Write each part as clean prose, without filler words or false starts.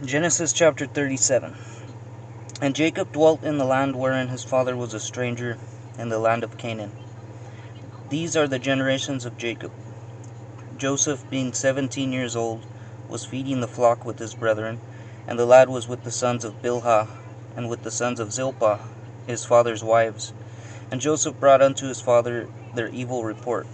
Genesis chapter 37. And Jacob dwelt in the land wherein his father was a stranger, in the land of Canaan. These are the generations of Jacob. Joseph, being 17 years old, was feeding the flock with his brethren, and the lad was with the sons of Bilhah, and with the sons of Zilpah, his father's wives. And Joseph brought unto his father their evil report.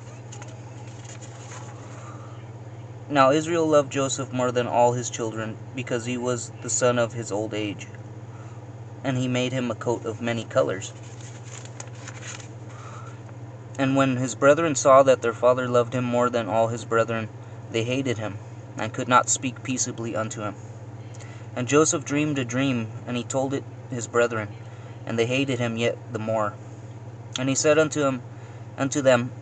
Now Israel loved Joseph more than all his children, because he was the son of his old age. And he made him a coat of many colors. And when his brethren saw that their father loved him more than all his brethren, they hated him, and could not speak peaceably unto him. And Joseph dreamed a dream, and he told it his brethren, and they hated him yet the more. And he said unto them,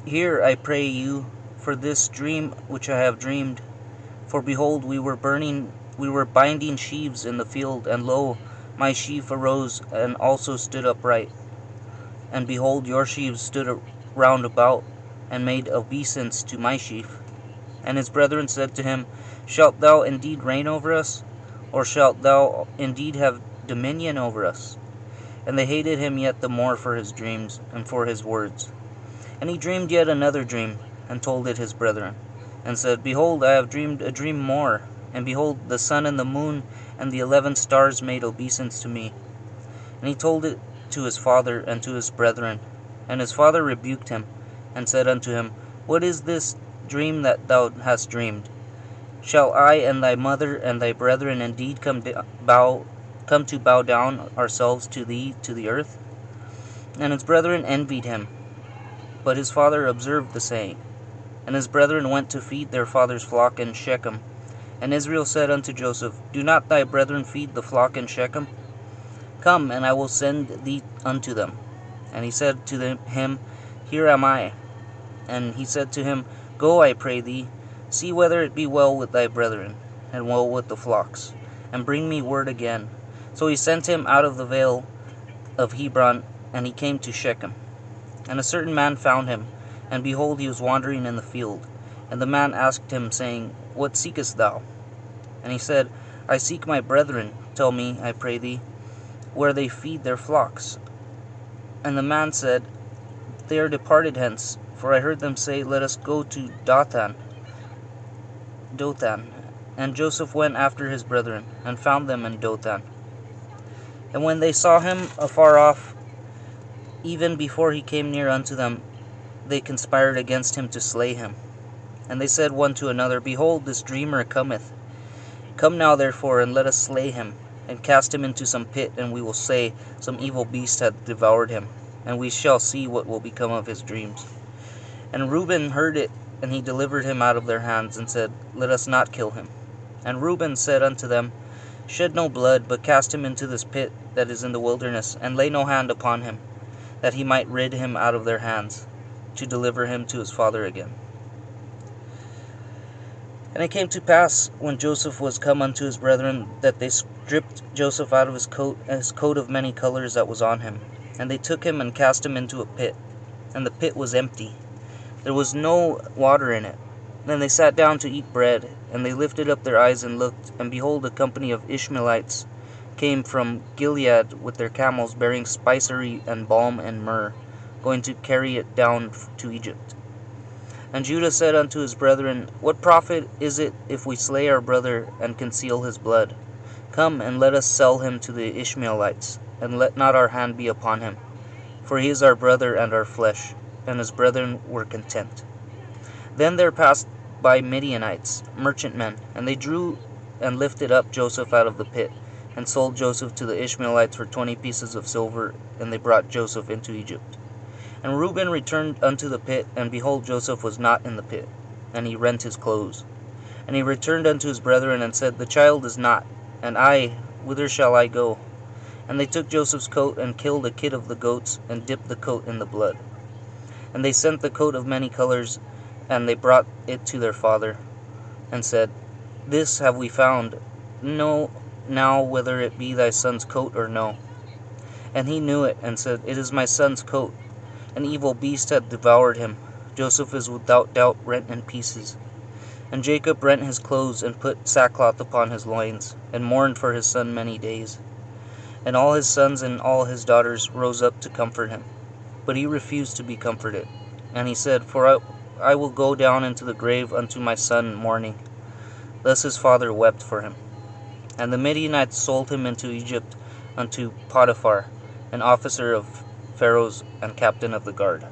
Hear, I pray you, for this dream which I have dreamed. For behold, we were binding sheaves in the field, and lo, my sheaf arose and also stood upright. And behold, your sheaves stood round about, and made obeisance to my sheaf. And his brethren said to him, Shalt thou indeed reign over us? Or shalt thou indeed have dominion over us? And they hated him yet the more for his dreams, and for his words. And he dreamed yet another dream, and told it his brethren, and said, Behold, I have dreamed a dream more, and behold, the sun and the moon and the 11 stars made obeisance to me. And he told it to his father and to his brethren. And his father rebuked him, and said unto him, What is this dream that thou hast dreamed? Shall I and thy mother and thy brethren indeed come to bow down ourselves to thee to the earth? And his brethren envied him. But his father observed the saying. And his brethren went to feed their father's flock in Shechem. And Israel said unto Joseph, Do not thy brethren feed the flock in Shechem? Come, and I will send thee unto them. And he said to him, Here am I. And he said to him, Go, I pray thee, see whether it be well with thy brethren, and well with the flocks, and bring me word again. So he sent him out of the vale of Hebron, and he came to Shechem. And a certain man found him, and behold, he was wandering in the field. And the man asked him, saying, What seekest thou? And he said, I seek my brethren. Tell me, I pray thee, where they feed their flocks. And the man said, They are departed hence, for I heard them say, Let us go to Dothan. And Joseph went after his brethren, and found them in Dothan. And when they saw him afar off, even before he came near unto them, they conspired against him to slay him. And they said one to another, Behold, this dreamer cometh. Come now therefore, and let us slay him, and cast him into some pit, and we will say, Some evil beast hath devoured him, and we shall see what will become of his dreams. And Reuben heard it, and he delivered him out of their hands, and said, Let us not kill him. And Reuben said unto them, Shed no blood, but cast him into this pit that is in the wilderness, and lay no hand upon him, that he might rid him out of their hands, to deliver him to his father again. And it came to pass, when Joseph was come unto his brethren, that they stripped Joseph out of his coat of many colors that was on him. And they took him and cast him into a pit. And the pit was empty. There was no water in it. Then they sat down to eat bread. And they lifted up their eyes and looked, and behold, a company of Ishmaelites came from Gilead with their camels, bearing spicery and balm and myrrh, going to carry it down to Egypt. And Judah said unto his brethren, What profit is it if we slay our brother and conceal his blood? Come, and let us sell him to the Ishmaelites, and let not our hand be upon him. For he is our brother and our flesh. And his brethren were content. Then there passed by Midianites, merchantmen, and they drew and lifted up Joseph out of the pit, and sold Joseph to the Ishmaelites for 20 pieces of silver, and they brought Joseph into Egypt. And Reuben returned unto the pit, and behold, Joseph was not in the pit, and he rent his clothes. And he returned unto his brethren, and said, The child is not, and I, whither shall I go? And they took Joseph's coat, and killed a kid of the goats, and dipped the coat in the blood. And they sent the coat of many colors, and they brought it to their father, and said, This have we found. Know now whether it be thy son's coat or no. And he knew it, and said, It is my son's coat. An evil beast hath devoured him. Joseph is without doubt rent in pieces. And Jacob rent his clothes, and put sackcloth upon his loins, and mourned for his son many days. And all his sons and all his daughters rose up to comfort him. But he refused to be comforted. And he said, For I will go down into the grave unto my son in mourning. Thus his father wept for him. And the Midianites sold him into Egypt unto Potiphar, an officer of Pharaoh's and captain of the guard.